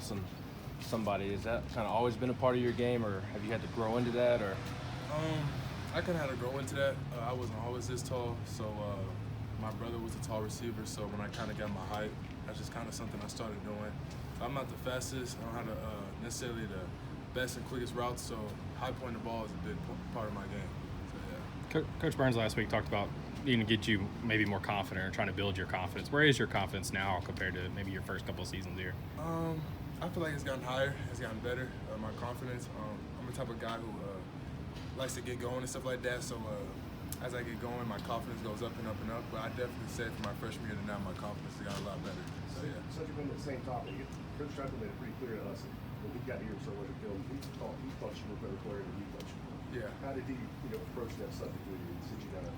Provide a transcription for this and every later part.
tossing somebody. Has that kind of always been a part of your game, or have you had to grow into that? Or I kind of had to grow into that. I wasn't always this tall, so my brother was a tall receiver, so when I kind of got my height, that's just kind of something I started doing. I'm not the fastest. I don't have necessarily the best and quickest routes, so high pointing the ball is a big part of my game. So, yeah. Coach Burns last week talked about needing to get you maybe more confident or trying to build your confidence. Where is your confidence now compared to maybe your first couple of seasons here? I feel like it's gotten higher. It's gotten better. My confidence. I'm the type of guy who likes to get going and stuff like that. So as I get going, my confidence goes up and up and up. But I definitely say from my freshman year to now, my confidence has gotten a lot better. So yeah. Since you've been on the same topic, Coach Tillman made it pretty clear to us when he got here, so Cedric Tillman, he thought you were a better player than you thought you were. Yeah. How did he, approach that subject with you since you got out of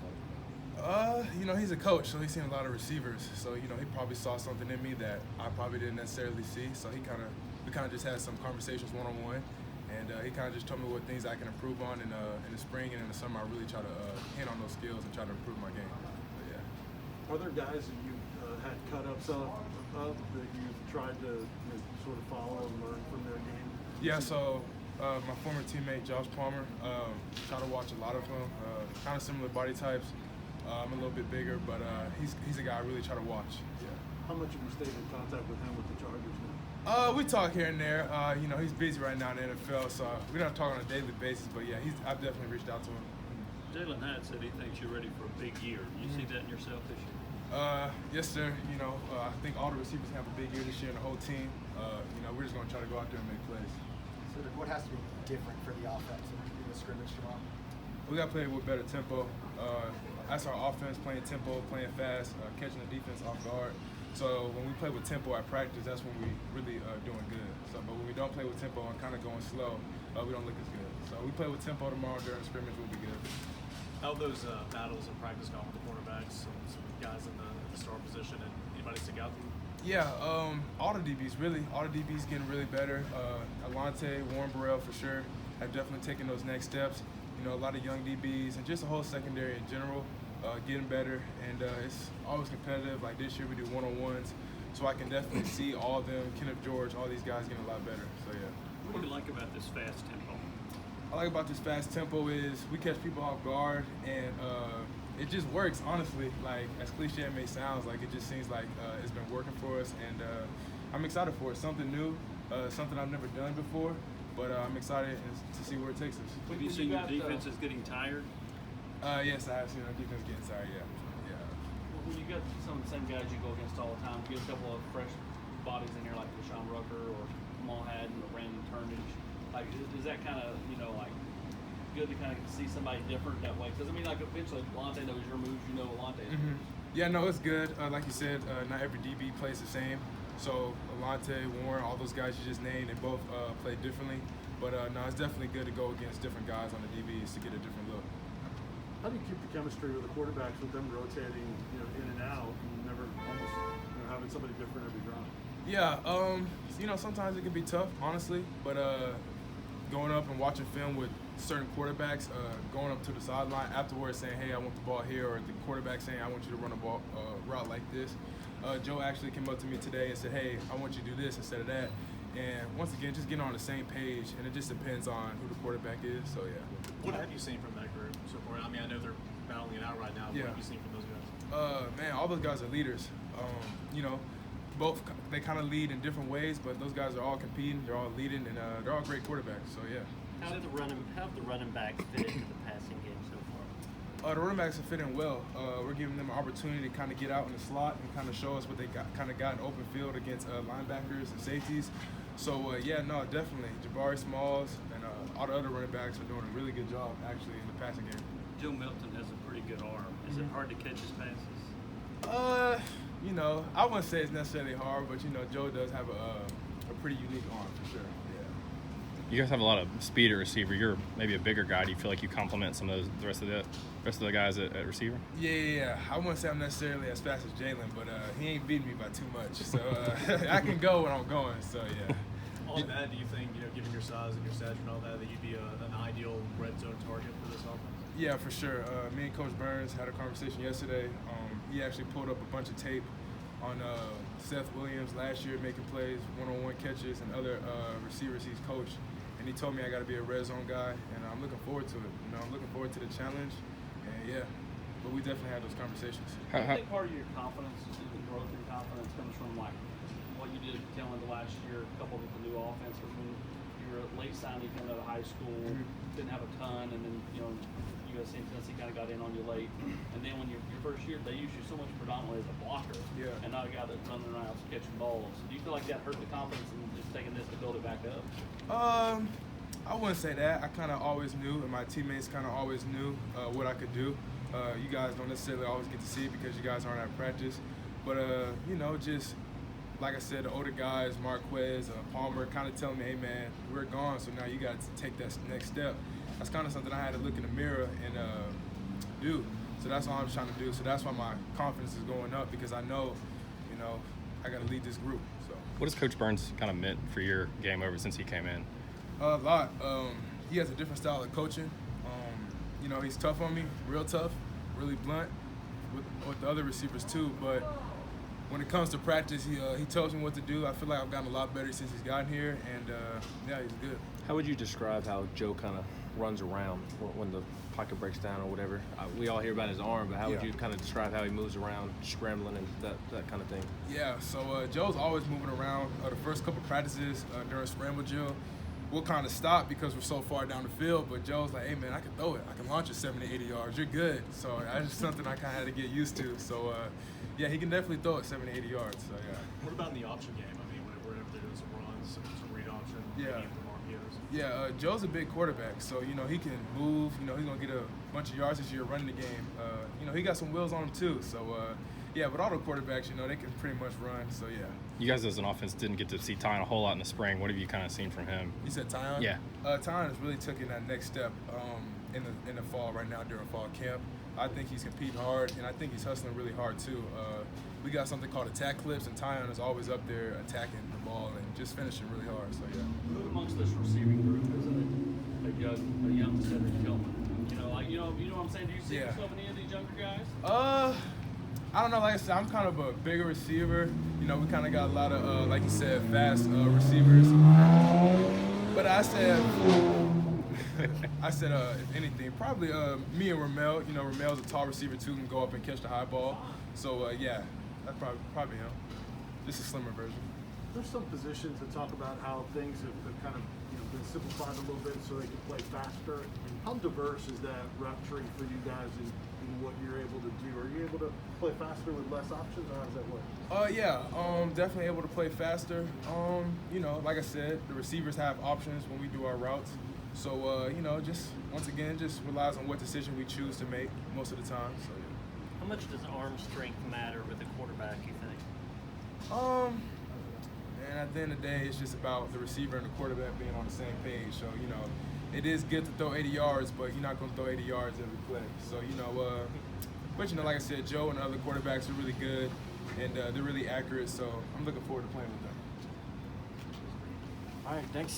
he's a coach, so he's seen a lot of receivers. So, he probably saw something in me that I probably didn't necessarily see. So we kind of just had some conversations one-on-one, and he kind of just told me what things I can improve on in the spring and in the summer. I really try to hit on those skills and try to improve my game. But, yeah. Are there guys that you had cut-ups of that you've tried to sort of follow and learn from their game? Yeah, so my former teammate, Josh Palmer, try to watch a lot of him. Kind of similar body types. I'm a little bit bigger, but he's a guy I really try to watch. Yeah. How much have you stayed in contact with him with the Chargers now? We talk here and there. He's busy right now in the NFL, so we don't talk on a daily basis. But yeah, I've definitely reached out to him. Jalen Hyatt said he thinks you're ready for a big year. You see that in yourself this year? Yes, sir. I think all the receivers have a big year this year, and the whole team. We're just going to try to go out there and make plays. So what has to be different for the offense in the scrimmage tomorrow? We got to play with better tempo. That's our offense, playing tempo, playing fast, catching the defense off guard. So when we play with tempo at practice, that's when we really doing good. But when we don't play with tempo and kind of going slow, we don't look as good. So we play with tempo tomorrow during the scrimmage, we'll be good. How have those battles in practice gone with the quarterbacks and some guys in the star position, and anybody stick out to you? Yeah, all the DBs really. All the DBs getting really better. Alante, Warren Burrell for sure have definitely taken those next steps. A lot of young DBs and just the whole secondary in general getting better. And it's always competitive. Like this year we do one-on-ones, so I can definitely see all of them, Kenneth George, all these guys getting a lot better. So yeah. What do you like about this fast tempo? I like about this fast tempo is we catch people off guard, and it just works, honestly. Like, as cliche it may sound, like it just seems like it's been working for us, and I'm excited for it. Something new, something I've never done before, but I'm excited to see where it takes us. Have you seen your defense is getting tired? Yes, I have seen our defense getting tired, yeah. When you got some of the same guys you go against all the time, you get a couple of fresh bodies in here like Deshaun Rucker or Kamal Haddon or Brandon Turnage. Like, is that kind of, good to kind of see somebody different that way? Because, eventually, Alante knows your moves, Alante's moves. Yeah, no, it's good. Like you said, not every DB plays the same. So, Alante, Warren, all those guys you just named, they both play differently. But, no, it's definitely good to go against different guys on the DBs to get a different look. How do you keep the chemistry with the quarterbacks with them rotating, in and out, and never almost having somebody different every drive? Yeah, sometimes it can be tough, honestly, but going up and watching film with certain quarterbacks, going up to the sideline afterwards saying, hey, I want the ball here, or the quarterback saying, I want you to run a ball route like this. Joe actually came up to me today and said, hey, I want you to do this instead of that. And once again, just getting on the same page, and it just depends on who the quarterback is, so yeah. What have you seen from that group so far? I know they're battling it out right now. Yeah. What have you seen from those guys? Man, all those guys are leaders. Both they kind of lead in different ways, but those guys are all competing, they're all leading, and they're all great quarterbacks. So yeah. How have the running backs fit into the passing game so far? The running backs are fitting well. We're giving them an opportunity to kind of get out in the slot and kind of show us what they got in open field against linebackers and safeties. So definitely. Jabari Smalls and all the other running backs are doing a really good job actually in the passing game. Joe Milton has a pretty good arm. Is it hard to catch his passes? I wouldn't say it's necessarily hard, but Joe does have a pretty unique arm for sure. Yeah. You guys have a lot of speed at receiver. You're maybe a bigger guy. Do you feel like you complement some of the rest of the guys at receiver? Yeah. I wouldn't say I'm necessarily as fast as Jalen, but he ain't beating me by too much. So I can go when I'm going. So yeah. On that, do you think, given your size and your stature and all that you'd be an ideal red zone target for this offense? Yeah, for sure. Me and Coach Burns had a conversation yesterday. He actually pulled up a bunch of tape on Seth Williams last year making plays, one-on-one catches, and other receivers he's coached. And he told me I got to be a red zone guy, and I'm looking forward to it. I'm looking forward to the challenge, and yeah. But we definitely had those conversations. I think part of your confidence, the growth in confidence, comes from like what you did at the last year, coupled with the new offense. Because when you were a late signing coming out of high school, didn't have a ton, and then USC and Tennessee kind of got in on you late. And then when your first year, they used you so much predominantly as a blocker, and not a guy that's running around catching balls. Do you feel like that hurt the confidence in just taking this to build it back up? I wouldn't say that. I kind of always knew, and my teammates kind of always knew what I could do. You guys don't necessarily always get to see it because you guys aren't at practice. But, just like I said, the older guys, Marquez, Palmer, kind of telling me, hey, man, we're gone, so now you got to take that next step. That's kind of something I had to look in the mirror and do. So that's all I'm trying to do. So that's why my confidence is going up, because I know, I got to lead this group. So. What has Coach Burns kind of meant for your game over since he came in? A lot. He has a different style of coaching. He's tough on me, real tough, really blunt with the other receivers too. But when it comes to practice, he tells me what to do. I feel like I've gotten a lot better since he's gotten here, and yeah, he's good. How would you describe how Joe kind of runs around when the pocket breaks down or whatever? We all hear about his arm, but how would you kind of describe how he moves around, scrambling and that kind of thing? Yeah, so Joe's always moving around. The first couple practices during scramble drill, we'll kind of stop because we're so far down the field, but Joe's like, hey, man, I can throw it. I can launch it 70 to 80 yards. You're good. So that's just something I kind of had to get used to. So, yeah, he can definitely throw it 70 to 80 yards. So, yeah. What about in the option game? I mean, whenever they're doing some runs, some read option, Yeah. RPOs. Yeah, Joe's a big quarterback, so, he can move. He's going to get a bunch of yards this year running the game. He got some wheels on him, too. So, yeah, but all the quarterbacks, they can pretty much run. So, yeah. You guys as an offense didn't get to see Tyon a whole lot in the spring. What have you kind of seen from him? You said Tyon? Yeah. Tyon has really taken that next step in the fall right now during fall camp. I think he's competing hard, and I think he's hustling really hard, too. We got something called attack clips, and Tyon is always up there attacking the ball and just finishing really hard. So, yeah. Who amongst this receiving group is a young Cedric Tillman? You know what I'm saying? Do you see yourself in any of these younger guys? I don't know. Like I said, I'm kind of a bigger receiver. We kind of got a lot of, like you said, fast receivers. But I said, if anything, probably me and Ramel. Ramel's a tall receiver too, can go up and catch the high ball. So yeah, that's probably him. Just a slimmer version. There's some positions that talk about how things have kind of been simplified a little bit so they can play faster. How diverse is that route tree for you guys in what you're able to do? Are you able to play faster with less options, or how does that work? Yeah, definitely able to play faster. Like I said, the receivers have options when we do our routes. So, just once again, just relies on what decision we choose to make most of the time. So, yeah. How much does arm strength matter with a quarterback, you think? And at the end of the day, it's just about the receiver and the quarterback being on the same page. So, it is good to throw 80 yards, but you're not going to throw 80 yards every play. So, but, like I said, Joe and the other quarterbacks are really good, and they're really accurate. So I'm looking forward to playing with them. All right, thanks.